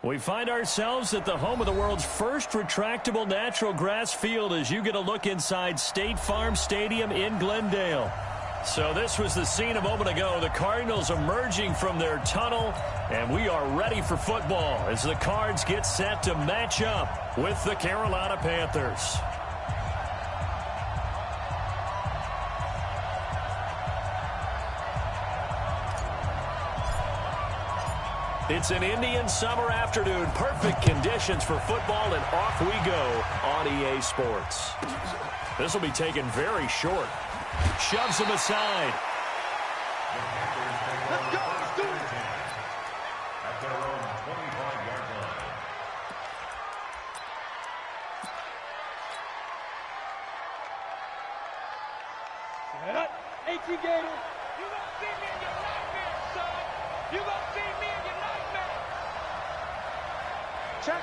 We find ourselves at the home of the world's first retractable natural grass field as you get a look inside State Farm Stadium in Glendale. So this was the scene a moment ago. The Cardinals emerging from their tunnel, and we are ready for football as the Cards get set to match up with the Carolina Panthers. It's an Indian summer afternoon. Perfect conditions for football, and off we go on EA Sports. This will be taken very short. Shoves him aside. Let's go. Let's do it. At their own 25-yard line. Set. 18 Gator. You gonna see me in your nightmare, son. You gonna see me in your nightmare. Check.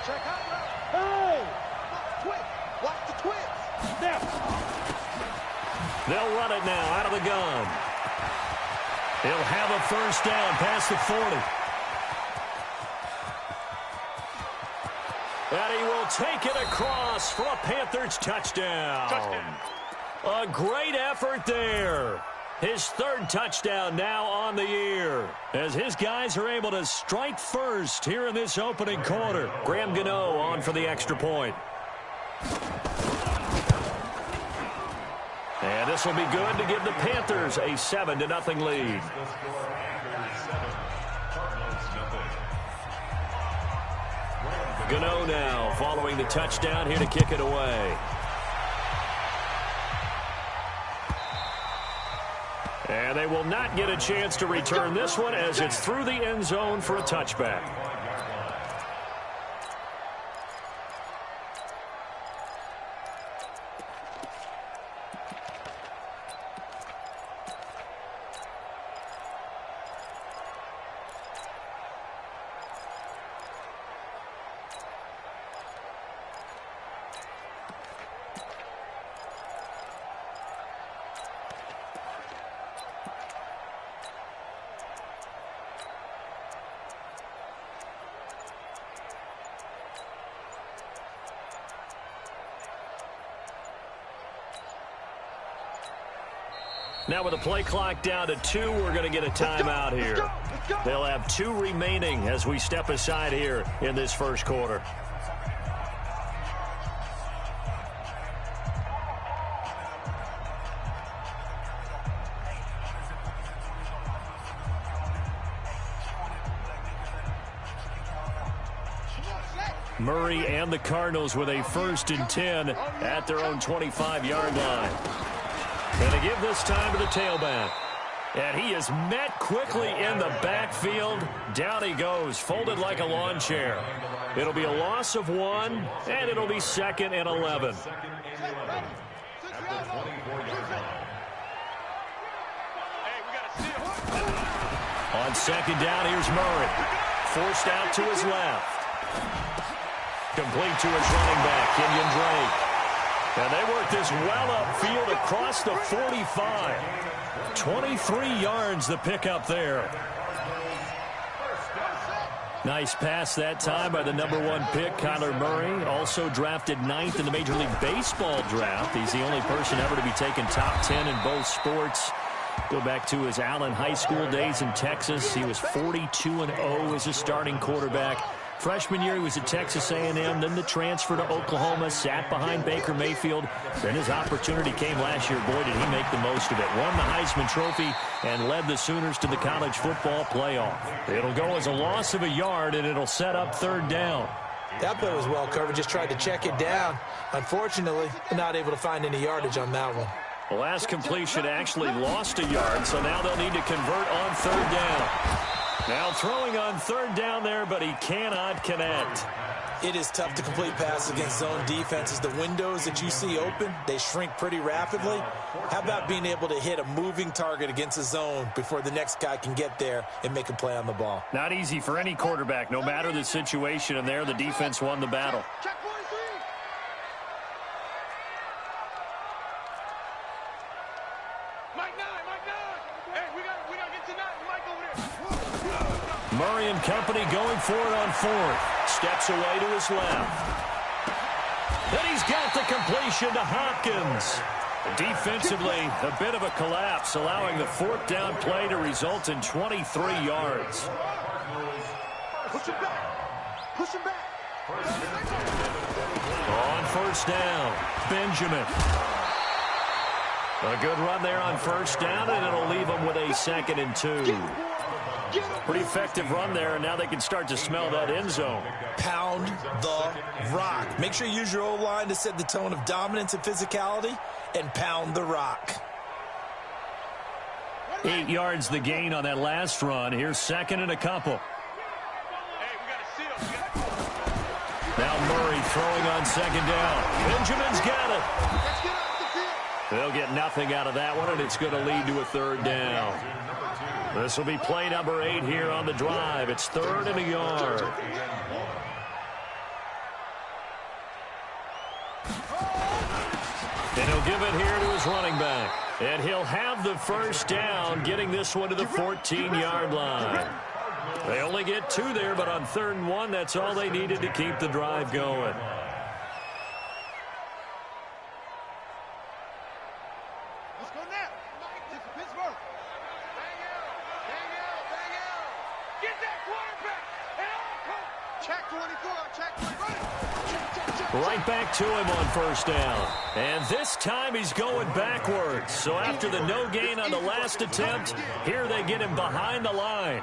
Check out. Hey! Twitch. Watch the twitch. Now. They'll run it now out of the gun. He'll have a first down past the 40. And he will take it across for a Panthers touchdown. A great effort there. His third touchdown now on the year as his guys are able to strike first here in this opening quarter. Graham Gano on for the extra point. And this will be good to give the Panthers a 7-0 lead. Gano now following the touchdown here to kick it away. And they will not get a chance to return this one as it's through the end zone for a touchback. Now with the play clock down to 2, we're going to get a timeout here. They'll have 2 remaining as we step aside here in this first quarter. Murray and the Cardinals with a 1st and 10 at their own 25-yard line. And they give this time to the tailback. And he is met quickly in the backfield. Down he goes, folded like a lawn chair. It'll be a loss of 1, and it'll be 2nd and 11. On 2nd down, here's Murray. Forced out to his left. Complete to his running back, Kenyon Drake. And they work this well upfield across the 45. 23 yards the pickup there. Nice pass that time by the #1 pick, Kyler Murray. Also drafted 9th in the Major League Baseball draft. He's the only person ever to be taken top 10 in both sports. Go back to his Allen High School days in Texas. He was 42-0 as a starting quarterback. Freshman year, he was at Texas A&M, then the transfer to Oklahoma, sat behind Baker Mayfield. Then his opportunity came last year. Boy, did he make the most of it. Won the Heisman Trophy and led the Sooners to the college football playoff. It'll go as a loss of a yard, and it'll set up 3rd down. That play was well covered. Just tried to check it down. Unfortunately, not able to find any yardage on that one. The last completion actually lost a yard, so now they'll need to convert on 3rd down. Now throwing on 3rd down there, but he cannot connect. It is tough to complete passes against zone defenses. The windows that you see open, they shrink pretty rapidly. How about being able to hit a moving target against a zone before the next guy can get there and make a play on the ball? Not easy for any quarterback, no matter the situation, and there the defense won the battle. Mike 9. Hey, we gotta get to 9. Mike over there. Murray and company going for it on fourth. Steps away to his left. Then he's got the completion to Hopkins. Defensively, a bit of a collapse, allowing the fourth down play to result in 23 yards. Push him back. Push him back. On first down, Benjamin. A good run there on first down, and it'll leave them with a 2nd and 2. Pretty effective run there, and now they can start to smell that end zone. Pound the rock. Make sure you use your O-line to set the tone of dominance and physicality, and pound the rock. 8 yards the gain on that last run. Here's 2nd and a couple. Now Murray throwing on 2nd down. Benjamin's got it. They'll get nothing out of that one, and it's going to lead to a 3rd down. This will be play number 8 here on the drive. It's 3rd and a yard. And he'll give it here to his running back. And he'll have the first down, getting this one to the 14-yard line. They only get 2 there, but on 3rd and 1, that's all they needed to keep the drive going. Let's go now. This is Pittsburgh. Get that quarterback. Check 24. Check 24. Right back to him on first down. And this time he's going backwards. So after the no gain on the last attempt, here they get him behind the line.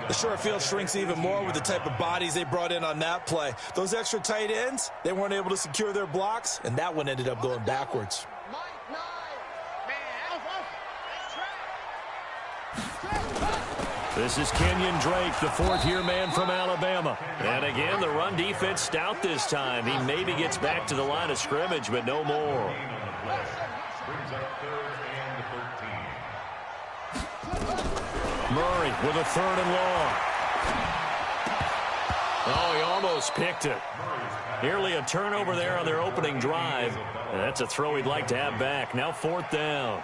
The short field shrinks even more with the type of bodies they brought in on that play. Those extra tight ends, they weren't able to secure their blocks, and that one ended up going backwards. This is Kenyon Drake, the 4th-year man from Alabama. And again, the run defense stout this time. He maybe gets back to the line of scrimmage, but no more. Murray with a 3rd and long. Oh, he almost picked it. Nearly a turnover there on their opening drive. And that's a throw he'd like to have back. Now 4th down.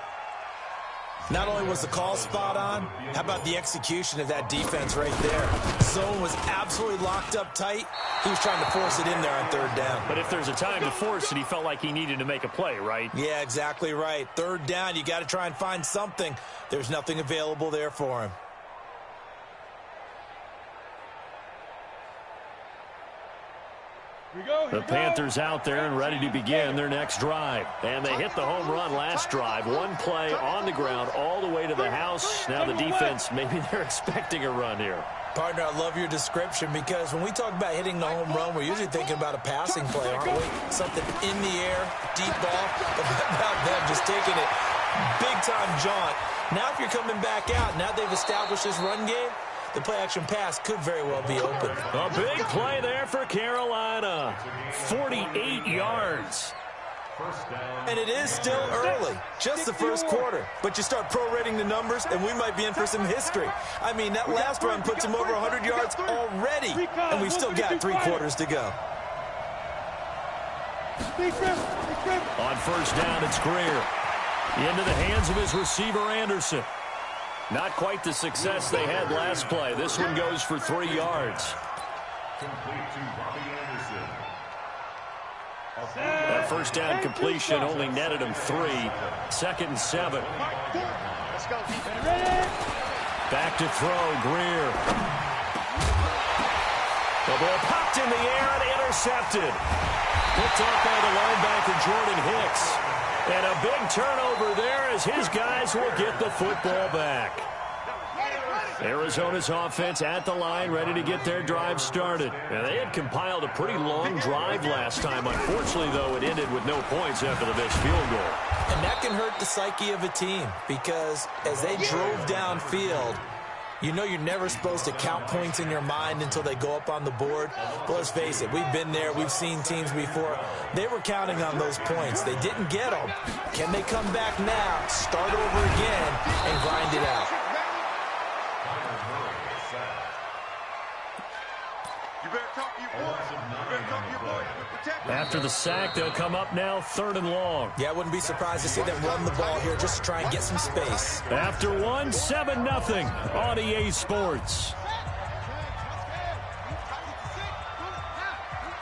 Not only was the call spot on, how about the execution of that defense right there? Zone was absolutely locked up tight. He was trying to force it in there on 3rd down. But if there's a time to force it, he felt like he needed to make a play, right? Yeah, exactly right. 3rd down, you got to try and find something. There's nothing available there for him. The Panthers out there and ready to begin their next drive. And they hit the home run last drive. One play on the ground all the way to the house. Now the defense, maybe they're expecting a run here. Partner, I love your description because when we talk about hitting the home run, we're usually thinking about a passing play, aren't we? Something in the air, deep ball, about them just taking it big-time jaunt. Now if you're coming back out, now they've established this run game, the play-action pass could very well be open. A big play there for Carolina. 48 yards. And it is still early, just the first quarter. But you start prorating the numbers, and we might be in for some history. I mean, that last run puts him over 100 yards already, and we've still got 3 quarters to go. On first down, it's Greer. Into the hands of his receiver, Anderson. Not quite the success they had last play. This one goes for 3 yards. That first down completion only netted him 3. 2nd and 7. Back to throw, Greer. The ball popped in the air and intercepted. Picked up by the linebacker, Jordan Hicks. And a big turnover there as his guys will get the football back. Arizona's offense at the line, ready to get their drive started. And they had compiled a pretty long drive last time. Unfortunately, though, it ended with no points after the missed field goal. And that can hurt the psyche of a team because as they drove downfield, you know you're never supposed to count points in your mind until they go up on the board. But let's face it, we've been there. We've seen teams before. They were counting on those points. They didn't get them. Can they come back now, start over again, and grind it out? After the sack, they'll come up now 3rd and long. Yeah, I wouldn't be surprised to see them run the ball here just to try and get some space. After one, 7-0 on EA Sports.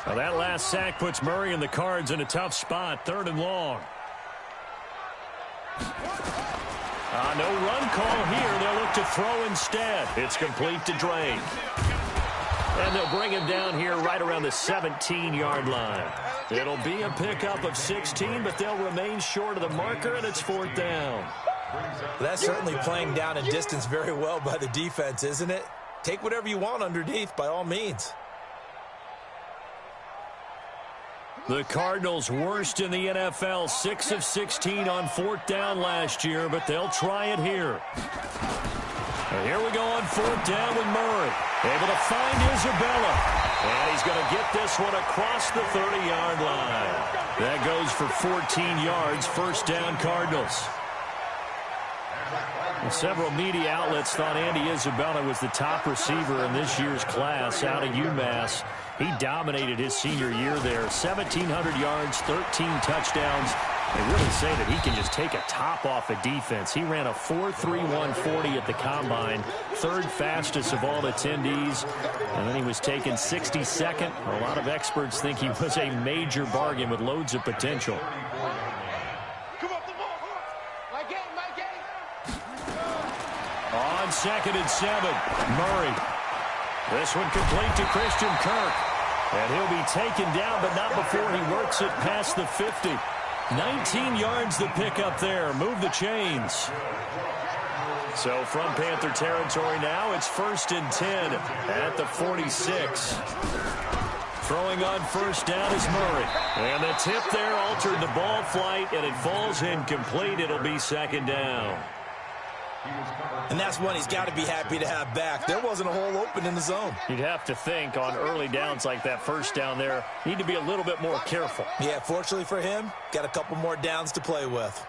Well, that last sack puts Murray and the Cards in a tough spot, 3rd and long. No run call here. They'll look to throw instead. It's complete to Drake. And they'll bring him down here right around the 17-yard line. It'll be a pickup of 16, but they'll remain short of the marker, and it's 4th down. That's certainly playing down and distance very well by the defense, isn't it? Take whatever you want underneath, by all means. The Cardinals worst in the NFL, 6 of 16 on 4th down last year, but they'll try it here. Here we go on 4th down with Murray. Able to find Isabella. And he's going to get this one across the 30-yard line. That goes for 14 yards, 1st down Cardinals. And several media outlets thought Andy Isabella was the top receiver in this year's class out of UMass. He dominated his senior year there. 1,700 yards, 13 touchdowns. They really say that he can just take a top off a defense. He ran a 4.31 40 at the Combine, 3rd fastest of all attendees. And then he was taken 62nd. A lot of experts think he was a major bargain with loads of potential. On 2nd and 7, Murray. This one complete to Christian Kirk. And he'll be taken down, but not before he works it past the 50. 19 yards the pickup there. Move the chains. So from Panther territory now, it's 1st and 10 at the 46. Throwing on 1st down is Murray. And the tip there altered the ball flight, and it falls incomplete. It'll be 2nd down. And that's one he's got to be happy to have back. There wasn't a hole open in the zone. You'd have to think on early downs like that 1st down there, need to be a little bit more careful. Yeah, fortunately for him, got a couple more downs to play with.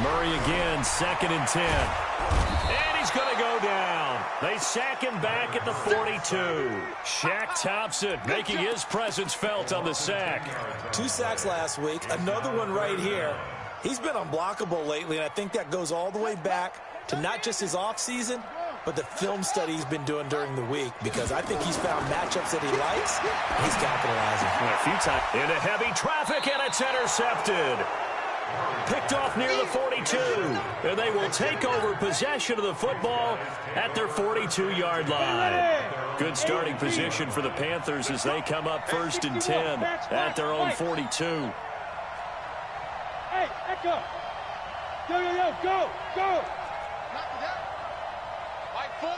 Murray again, 2nd and 10. And he's going to go down. They sack him back at the 42. Shaq Thompson making his presence felt on the sack. 2 sacks last week, another one right here. He's been unblockable lately, and I think that goes all the way back to not just his offseason, but the film study he's been doing during the week, because I think he's found matchups that he likes, and he's capitalizing. A few times into heavy traffic, and it's intercepted. Picked off near the 42, and they will take over possession of the football at their 42-yard line. Good starting position for the Panthers as they come up 1st and 10 at their own 42. Hey, Echo! Go! Mike 4!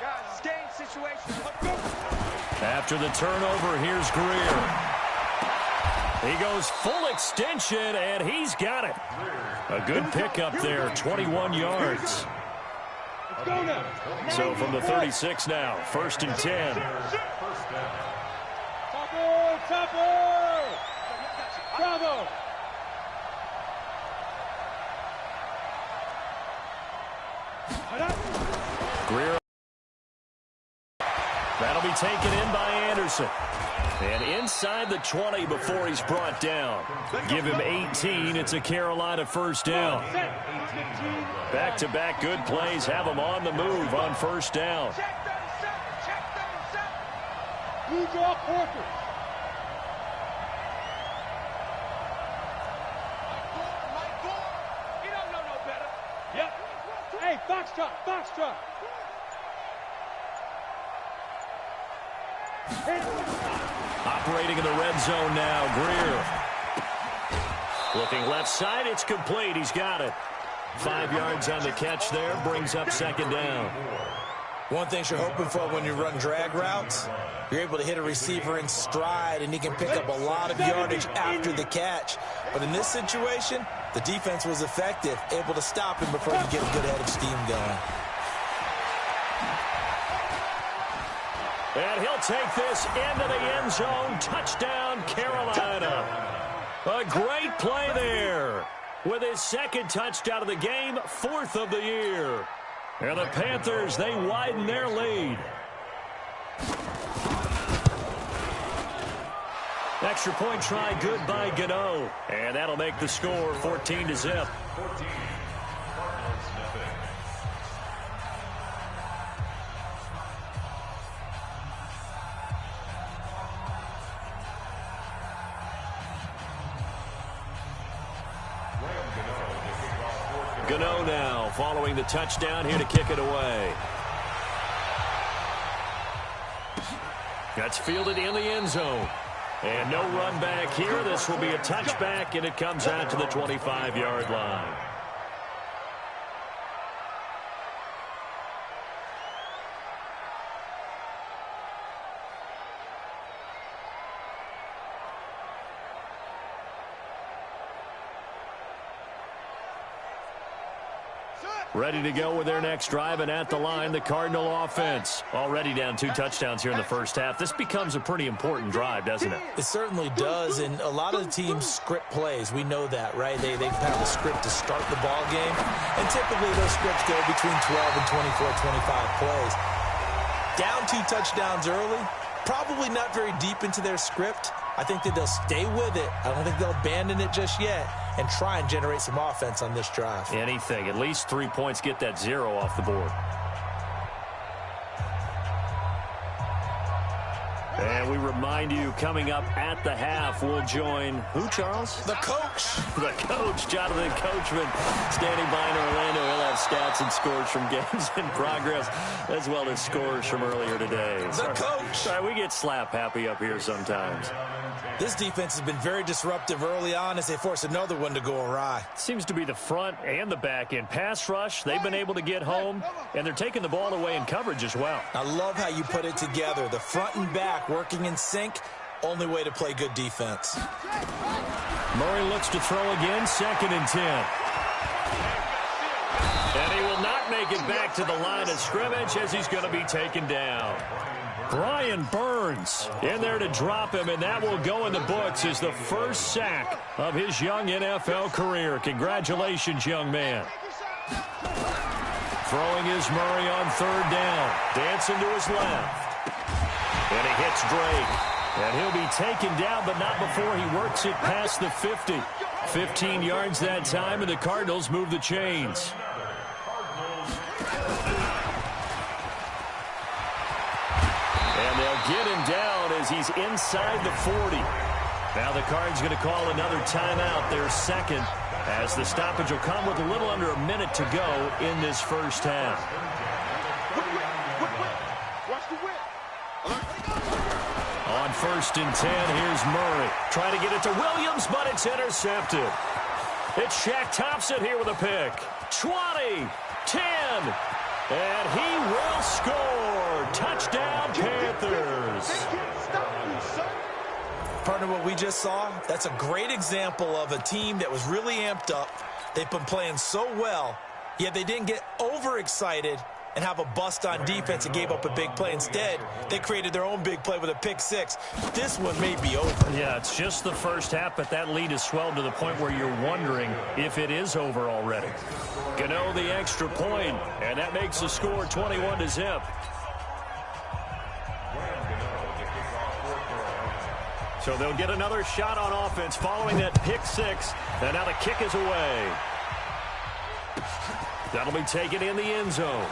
Guys, game situation. Let's go! After the turnover, here's Greer. He goes full extension, and he's got it. A good pickup there, 21 yards. Let's go now. So from the 36 now, 1st and 10. Topper! Bravo! Greer. That'll be taken in by Anderson. And inside the 20 before he's brought down. Give him 18. It's a Carolina 1st down. Back-to-back good plays have him on the move on 1st down. Blue draw Porter. He don't know no better. Yep. Hey, Foxtrot. Operating in the red zone now, Greer. Looking left side, it's complete. He's got it. 5 yards on the catch there, brings up 2nd down. One thing you're hoping for when you run drag routes, you're able to hit a receiver in stride, and he can pick up a lot of yardage after the catch. But in this situation, the defense was effective, able to stop him before he could get a good head of steam going. And he'll take this into the end zone. Touchdown, Carolina. A great play there. With his 2nd touchdown of the game, 4th of the year. And the Panthers, they widen their lead. Extra point try good by Gano. And that'll make the score 14-0. Gano now following the touchdown here to kick it away. That's fielded in the end zone. And no run back here. This will be a touchback, and it comes out to the 25-yard line. Ready to go with their next drive, and at the line, the Cardinal offense. Already down 2 touchdowns here in the first half. This becomes a pretty important drive, doesn't it? It certainly does, and a lot of the teams script plays. We know that, right? They have a script to start the ball game, and typically those scripts go between 12 and 24, 25 plays. Down 2 touchdowns early, probably not very deep into their script. I think that they'll stay with it. I don't think they'll abandon it just yet and try and generate some offense on this drive. Anything. At least 3 points, get that 0 off the board. And we remind you, coming up at the half, we'll join who, Charles? The coach. The coach, Jonathan Coachman, standing by in Orlando. He'll have stats and scores from games in progress, as well as scores from earlier today. The coach. Sorry, we get slap happy up here sometimes. This defense has been very disruptive early on as they force another one to go awry. Seems to be the front and the back end. Pass rush, they've been able to get home, and they're taking the ball away in coverage as well. I love how you put it together. The front and back working in sync, only way to play good defense. Murray looks to throw again, 2nd and 10. And he will not make it back to the line of scrimmage as he's going to be taken down. Brian Burns in there to drop him, and that will go in the books as the first sack of his young NFL career. Congratulations, young man. Throwing is Murray on 3rd down. Dancing to his left. And he hits Drake. And he'll be taken down, but not before he works it past the 50. 15 yards that time, and the Cardinals move the chains. And they'll get him down as he's inside the 40. Now the Cards going to call another timeout, their 2nd, as the stoppage will come with a little under a minute to go in this first half. On 1st and 10, here's Murray. Trying to get it to Williams, but it's intercepted. It's Shaq Thompson here with a pick. 20, 10, and he will score. Touchdown, Panthers. Partner, what we just saw, that's a great example of a team that was really amped up. They've been playing so well, yet they didn't get overexcited and have a bust on defense and gave up a big play. Instead, they created their own big play with a pick 6. This one may be over. Yeah, it's just the first half, but that lead has swelled to the point where you're wondering if it is over already. Gano the extra point, and that makes the score 21-0. So they'll get another shot on offense following that pick 6, and now the kick is away. That'll be taken in the end zone.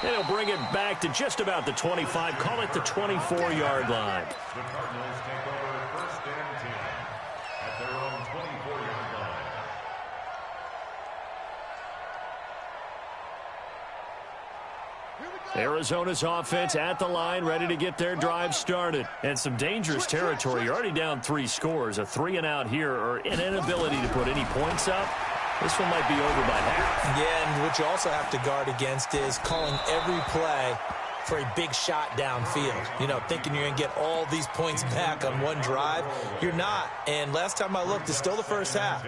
And he'll bring it back to just about the 25. Call it the 24-yard line. The Cardinals take over 1st and 10 at their own 24-yard line. Arizona's offense at the line, ready to get their drive started. And some dangerous territory. You're already down 3 scores. A 3-and-out here, or an inability to put any points up. This one might be over by half. Yeah, and what you also have to guard against is calling every play for a big shot downfield. You know, thinking you're going to get all these points back on one drive. You're not. And last time I looked, it's still the first half.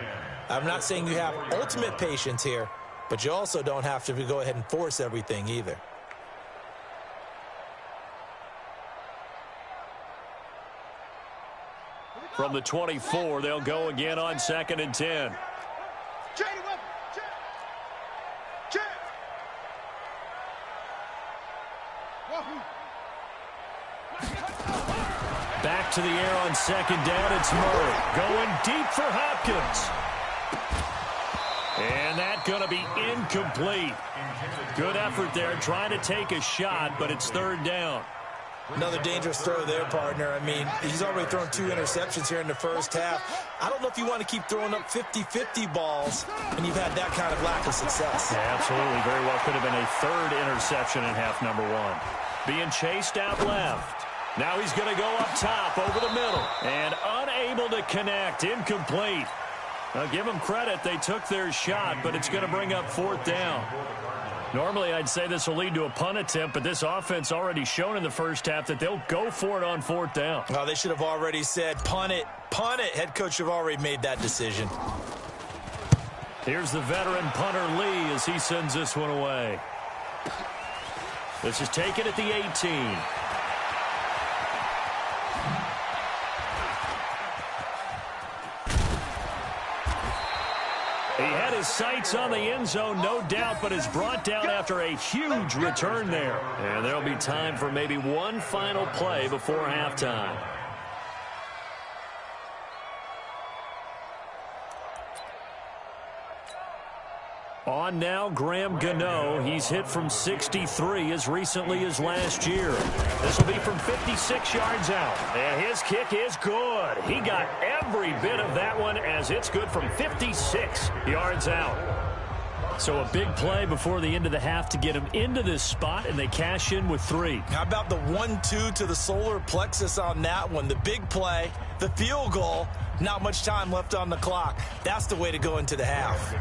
I'm not saying you have ultimate patience here, but you also don't have to go ahead and force everything either. From the 24, they'll go again on 2nd and 10. Back to the air on 2nd down, it's Murray. Going deep for Hopkins. And that's going to be incomplete. Good effort there trying to take a shot, but it's 3rd down. Another dangerous throw there, partner. I mean, he's already thrown 2 interceptions here in the first half. I don't know if you want to keep throwing up 50-50 balls when you've had that kind of lack of success. Yeah, absolutely. Very well could have been a 3rd interception in half number 1. Being chased out left. Now he's going to go up top over the middle. And unable to connect. Incomplete. Now, give them credit. They took their shot, but it's going to bring up 4th down. Normally, I'd say this will lead to a punt attempt, but this offense already shown in the first half that they'll go for it on 4th down. Oh, they should have already said, punt it, punt it. Head coach have already made that decision. Here's the veteran punter Lee as he sends this one away. This is taken at the 18. He had his sights on the end zone, no doubt, but is brought down after a huge return there. And there'll be time for maybe one final play before halftime. On now, Graham Gano. He's hit from 63 as recently as last year. This will be from 56 yards out. And his kick is good. He got every bit of that one as it's good from 56 yards out. So a big play before the end of the half to get him into this spot, and they cash in with 3. How about the 1-2 to the solar plexus on that one? The big play, the field goal, not much time left on the clock. That's the way to go into the half.